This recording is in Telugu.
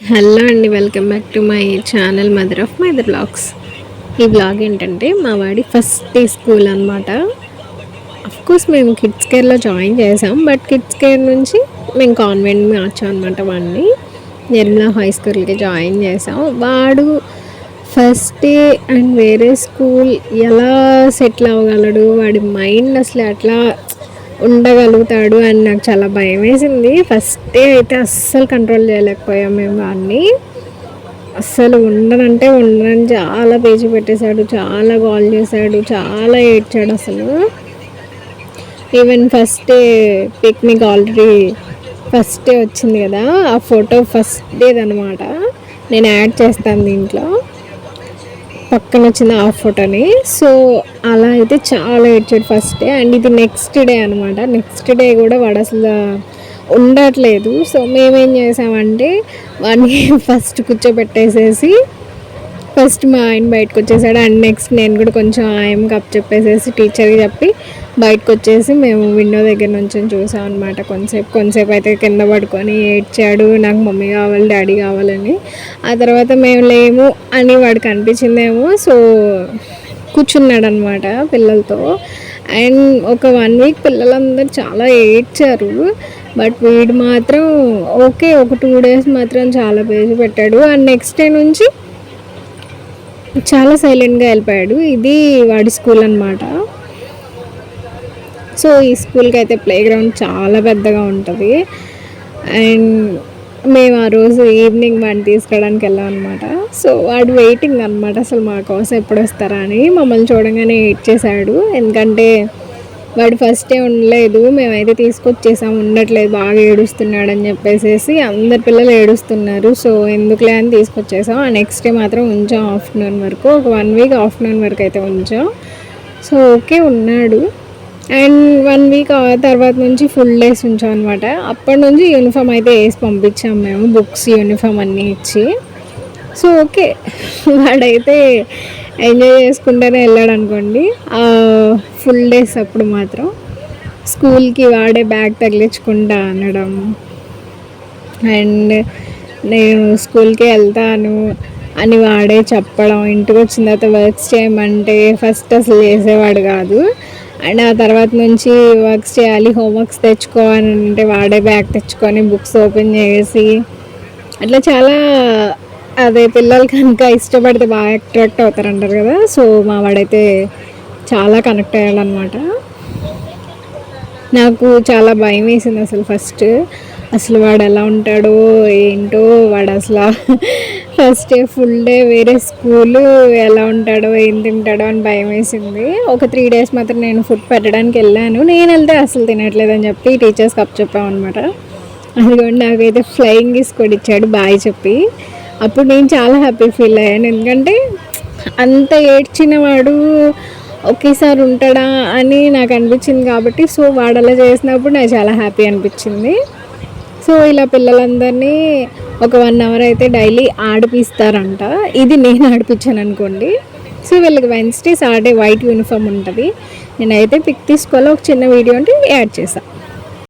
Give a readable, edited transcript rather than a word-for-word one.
హలో అండి, welcome back to my channel mother of mother blogs. ఈ బ్లాగ్ ఏంటంటే మా వాడి ఫస్ట్ డే స్కూల్ అనమాట. కోర్స్ మేము కిడ్స్ కేర్లో జాయిన్ చేసాం, బట్ కిడ్స్ కేర్ నుంచి మేము కాన్వెంట్ మార్చాం అనమాట. వాడిని నిర్మలా హై స్కూల్కి జాయిన్ చేసాం. వాడు ఫస్ట్ డే అండ్ వేరే స్కూల్ ఎలా సెటిల్ అవ్వగలడు, వాడి మైండ్ అసలు అట్లా ఉండగలుగుతాడు అని నాకు చాలా భయం వేసింది. ఫస్ట్ డే అయితే అస్సలు కంట్రోల్ చేయలేకపోయాం మేము వాడిని. అస్సలు ఉండనని చాలా పేచి పెట్టేశాడు, చాలా కాల్ చేశాడు, చాలా ఏడ్చాడు అసలు. Even first day picnic already first day వచ్చింది కదా, ఆ ఫోటో ఫస్ట్ డేది అనమాట. నేను యాడ్ చేస్తాను దీంట్లో, పక్కన వచ్చింది ఆ ఫోటోని. సో అలా అయితే చాలా ఏడ్చాడు ఫస్ట్ డే. అండ్ ఇది నెక్స్ట్ డే అనమాట. నెక్స్ట్ డే కూడా వాడు అసలు ఉండట్లేదు. సో మేమేం చేసామంటే వాడిని ఫస్ట్ కూర్చోబెట్టేసేసి ఫస్ట్ మా ఆయన బయటకు వచ్చేసాడు. అండ్ నెక్స్ట్ నేను కూడా కొంచెం ఆయనకి కప్ చెప్పేసేసి టీచర్కి చెప్పి బయటకు వచ్చేసి మేము విండో దగ్గర నుంచి చూసాం అనమాట. కొంతసేపు అయితే కింద పడుకొని ఏడ్చాడు, నాకు మమ్మీ కావాలి, డాడీ కావాలని. ఆ తర్వాత మేము లేము అని వాడికి అనిపించిందేమో, సో కూర్చున్నాడు అనమాట పిల్లలతో. అండ్ ఒక 1 వీక్ పిల్లలందరూ చాలా ఏడ్చారు, బట్ వీడు మాత్రం ఓకే, ఒక 2 డేస్ మాత్రం చాలా పేరు పెట్టాడు. అండ్ నెక్స్ట్ డే నుంచి చాలా సైలెంట్గా వెళ్ళిపోయాడు. ఇది వాడి స్కూల్ అనమాట. సో ఈ స్కూల్కి అయితే ప్లే గ్రౌండ్ చాలా పెద్దగా ఉంటుంది. అండ్ మేము ఆ రోజు ఈవినింగ్ వాడిని తీసుకురావడానికి వెళ్ళాం అనమాట. సో వాడు వెయిటింగ్ అనమాట, అసలు మా కోసం ఎప్పుడు వస్తారా అని. మమ్మల్ని చూడంగానే ఇచ్చేసాడు, ఎందుకంటే వాడు ఫస్ట్ డే ఉండలేదు. మేమైతే తీసుకొచ్చేసాము, ఉండట్లేదు, బాగా ఏడుస్తున్నాడు అని చెప్పేసి అందరు పిల్లలు ఏడుస్తున్నారు. సో ఎందుకులే అని తీసుకొచ్చేసాం. ఆ నెక్స్ట్ డే మాత్రం ఉంచాం ఆఫ్టర్నూన్ వరకు, ఒక 1 వీక్ ఆఫ్టర్నూన్ వరకు అయితే ఉంచాం. సో ఓకే ఉన్నాడు. అండ్ 1 వీక్ తర్వాత నుంచి ఫుల్ డేస్ ఉంచాం అనమాట. అప్పటి నుంచి యూనిఫామ్ అయితే వేసి పంపించాం మేము, బుక్స్ యూనిఫామ్ అన్నీ ఇచ్చి. సో ఓకే, వాడైతే ఎంజాయ్ చేసుకుంటూనే వెళ్ళాడు అనుకోండి ఫుల్ డేస్. అప్పుడు మాత్రం స్కూల్కి వాడే బ్యాగ్ తగిలించుకుంటా అనడం, అండ్ నేను స్కూల్కి వెళ్తాను అని వాడే చెప్పడం. ఇంటికి వచ్చిన తర్వాత వర్క్స్ చేయమంటే ఫస్ట్ అసలు చేసేవాడు కాదు. అండ్ ఆ తర్వాత నుంచి వర్క్స్ చేయాలి, హోంవర్క్స్ తెచ్చుకోవాలంటే వాడే బ్యాగ్ తెచ్చుకొని బుక్స్ ఓపెన్ చేసి అట్లా చాలా, అదే పిల్లలు కనుక ఇష్టపడితే బాగా అట్రాక్ట్ అవుతారంటారు కదా. సో మా వాడైతే చాలా కనెక్ట్ అయ్యాడనమాట. నాకు చాలా భయం వేసింది అసలు ఫస్ట్. అసలు వాడు ఎలా ఉంటాడో ఏంటో, వాడు అసలు ఫస్ట్ డే ఫుల్ డే వేరే స్కూలు ఎలా ఉంటాడో ఏం తింటాడో అని భయం వేసింది. ఒక 3 డేస్ మాత్రం నేను ఫుడ్ పెట్టడానికి వెళ్ళాను. నేను వెళ్తే అసలు తినట్లేదని చెప్పి టీచర్స్కి అప్ చెప్పామన్నమాట. అదిగోండి నాకైతే ఫ్లయింగ్ కిస్ కూడా ఇచ్చాడు బాయ్ చెప్పి. అప్పుడు నేను చాలా హ్యాపీ ఫీల్ అయ్యాను, ఎందుకంటే అంత ఏడ్చిన వాడు ఒకేసారి ఉంటాడా అని నాకు అనిపించింది కాబట్టి. సో వాడు అలా చేసినప్పుడు నాకు చాలా హ్యాపీ అనిపించింది. సో ఇలా పిల్లలందరినీ ఒక 1 అవర్ అయితే డైలీ ఆడిపిస్తారంట. ఇది నేను ఆడిపించాను అనుకోండి. సో వీళ్ళకి వెన్స్డే సాటర్డే వైట్ యూనిఫామ్ ఉంటుంది. నేనైతే పిక్ తీసుకోవాలి, ఒక చిన్న వీడియో అంటే యాడ్ చేశాను.